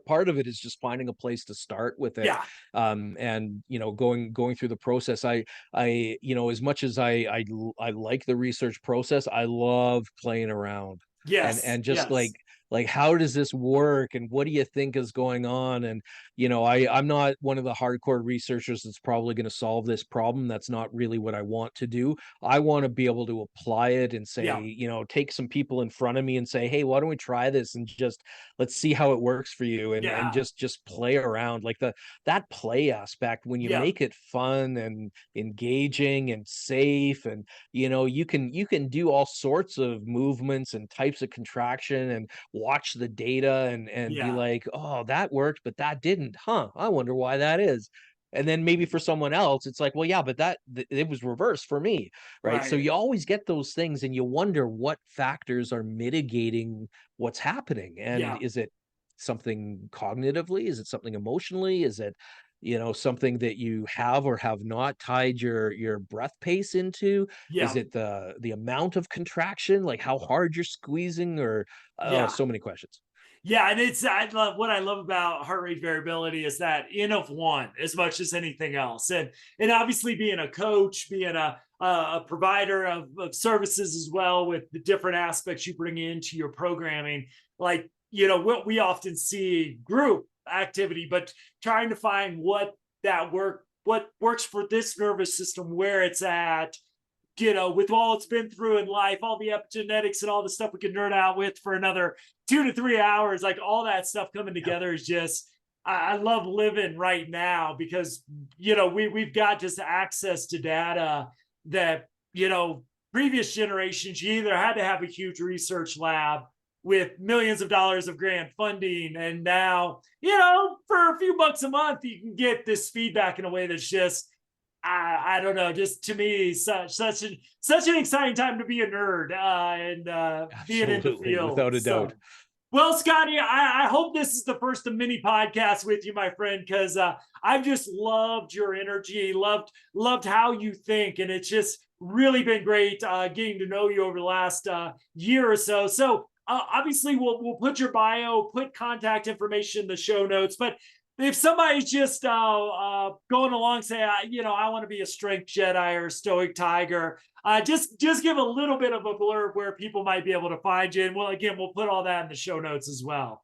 part of it is just finding a place to start with it. Yeah. And going through the process. I as much as I like the research process, I love playing around, and Yes. and just like Yes. Like, how does this work? And what do you think is going on? And, I'm not one of the hardcore researchers that's probably going to solve this problem. That's not really what I want to do. I want to be able to apply it and say, Yeah. take some people in front of me and say, hey, why don't we try this and just let's see how it works for you, and Yeah. just play around, like that play aspect when you Yeah. make it fun and engaging and safe, and you can do all sorts of movements and types of contraction and watch the data and be Yeah. like, oh, that worked but that didn't, I wonder why that is. And then maybe for someone else it's like, well, yeah, but it was reversed for me, right? So Right. you always get those things and you wonder what factors are mitigating what's happening. And Yeah. is it something cognitively? Is it something emotionally? Is it, something that you have or have not tied your breath pace into? Is Yeah. it the amount of contraction, like how hard you're squeezing, or oh, Yeah. so many questions. Yeah, and I love what I love about heart rate variability is that N of one as much as anything else, and obviously being a coach, being a provider of services as well with the different aspects you bring into your programming, like what we often see group activity, but trying to find what works for this nervous system where it's at, with all it's been through in life, all the epigenetics and all the stuff we could nerd out with for another 2 to 3 hours, like all that stuff coming Yeah. together is just, I love living right now because, we've got just access to data that, previous generations, you either had to have a huge research lab with millions of dollars of grant funding. And now, for a few bucks a month, you can get this feedback in a way that's just, I don't know, just to me, such an exciting time to be a nerd and being in the Absolutely, field. without a doubt. So, well, Scotty, I hope this is the first of many podcasts with you, my friend, because I've just loved your energy, loved how you think, and it's just really been great getting to know you over the last year or so. So obviously, we'll put your bio, put contact information in the show notes, but if somebody's just going along, say, I want to be a strength Jedi or a stoic tiger, just give a little bit of a blurb where people might be able to find you. And we'll put all that in the show notes as well.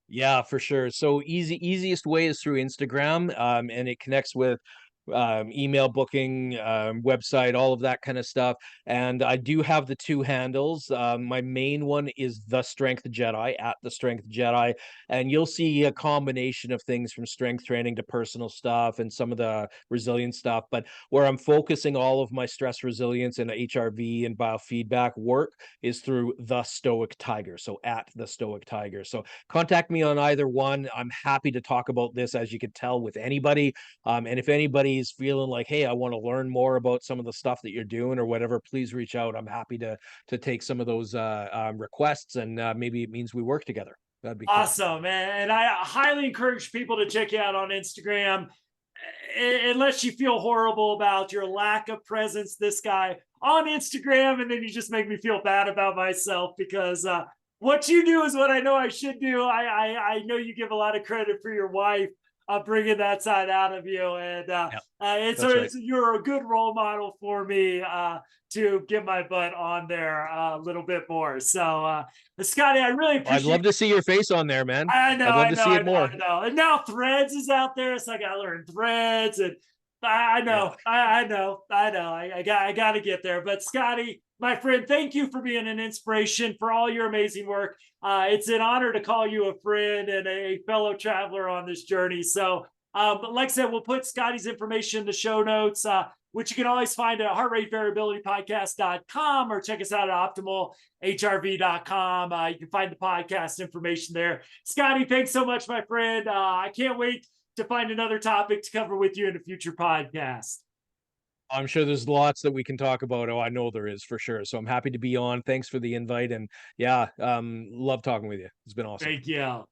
Yeah, for sure. So easiest way is through Instagram, and it connects with email booking, website, all of that kind of stuff. And I do have the two handles. My main one is the Strength Jedi, at the Strength Jedi, and you'll see a combination of things from strength training to personal stuff and some of the resilience stuff. But where I'm focusing all of my stress resilience and HRV and biofeedback work is through the Stoic Tiger. So at the Stoic Tiger. So contact me on either one. I'm happy to talk about this, as you can tell, with anybody. And if anybody's feeling like, hey, I want to learn more about some of the stuff that you're doing or whatever, please reach out. I'm happy to take some of those requests, and maybe it means we work together. That'd be cool. Awesome, and I highly encourage people to check you out on Instagram. Unless you feel horrible about your lack of presence, this guy on Instagram, and then you just make me feel bad about myself because what you do is what I know I should do. I know you give a lot of credit for your wife bringing that side out of you, and Yeah, that's right. you're a good role model for me to get my butt on there a little bit more. So, Scotty, I really I'd appreciate. love to see your face on there, man. I know, I'd love I to know, see I it know, more. I know. And now Threads is out there, so I got to learn Threads, and I Yeah. know, I know, I know. I got to get there. But Scotty, my friend, thank you for being an inspiration for all your amazing work. It's an honor to call you a friend and a fellow traveler on this journey. So, but like I said, we'll put Scotty's information in the show notes, which you can always find at heartrateVariabilityPodcast.com, or check us out at optimalhrv.com. You can find the podcast information there. Scotty, thanks so much, my friend. I can't wait to find another topic to cover with you in a future podcast. I'm sure there's lots that we can talk about. Oh, I know there is, for sure. So I'm happy to be on. Thanks for the invite. And yeah, love talking with you. It's been awesome. Thank you.